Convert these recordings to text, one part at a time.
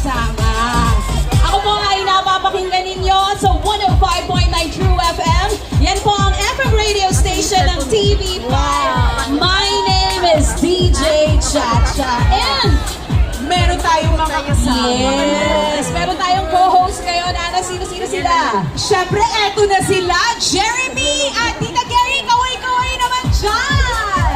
kasama. Ako po ay napapakinggan ninyo sa 105.9 True FM. Yan po ang FM radio station ng TV5. My name is DJ Chacha. And Meron tayong mga kasama. yes, meron tayong co-host ngayon. Ana, sino-sino sila? Siyempre, eto na sila, Jeremy at Tita Gary. Kaway-kaway naman dyan!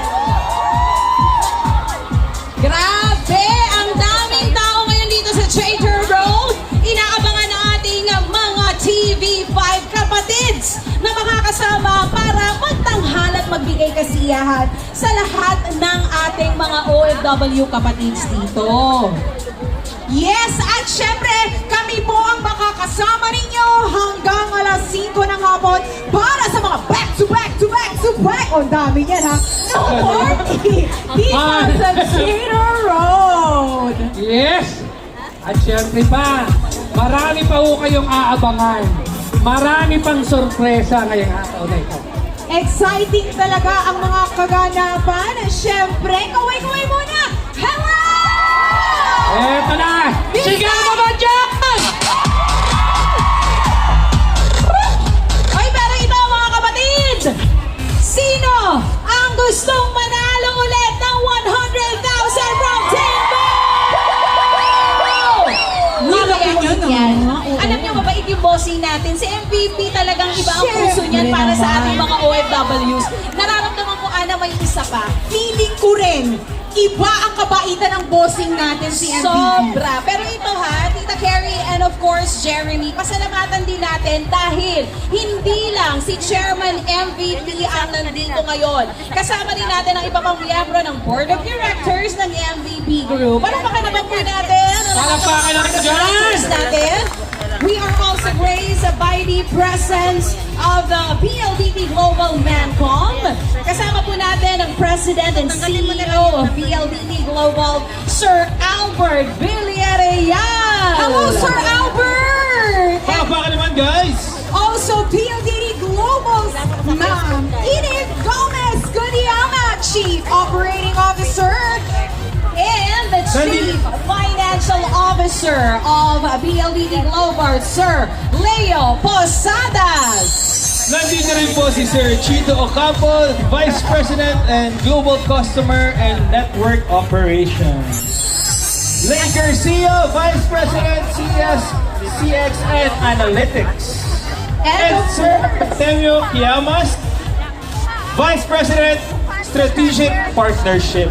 Grabe! Ang daming tao ngayon dito sa Traitor Road. Inaabangan ng ating mga TV5 kapatids na makakasama para magtanghal at magbigay kasiyahan sa lahat ng ating mga OFW kapatids dito. Yes, at syempre, kami po ang makakasama ninyo hanggang alas 5 ng hapon para sa mga back-to-back. O, dami yan ha. No party! Dito sa Traitor Road! Yes! At syempre pa, marami pa ho kayong aabangan. Marami pang sorpresa ngayong araw na ito. Exciting talaga ang mga kaganapan. Syempre, kaway-kaway muna! Hello! Eto na! Sigaw mo ba dyan? Ay, pero ito mga kapatid! Sino ang gustong manalo ulit ng 100,000 from Team yan. Alam niyo, mabait yung bossing natin. Si MVP talagang iba ang puso niyan para sa ating mga OFWs. Nararamdaman ko, Ana, may isa pa. Feeling ko rin, iba ang kabaitan ng bossing natin si MVP. Sobra. Pero ito ha, Tita Carrie and of course Jeremy, pasalamatan din natin dahil hindi lang si Chairman MVP ang nandito ngayon. Kasama din natin ang iba pang miyembro ng Board of Directors ng MVP Group. Palakpakan naman po natin. Palakpakan natin dyan! natin. We are also graced by the presence of the PLDT Global Mancom. Kasama po natin ang President and CEO of PLDT Global, Sir Albert Villarreal. Hello, Sir Albert! Palakpakan naman, guys! Also, PLDT Global's Ma'am Edith Gomez Gudiyama, Chief Operating Officer. And the Chief Financial Officer of PLDT Global, Sir Leo Posadas. Nandito rin po si Sir Chito Ocampo, Vice President and Global Customer and Network Operations. Lane Garcia, Vice President, CS, CX and Analytics. And Sir Artemio Quiamas, Vice President, Strategic Partnership.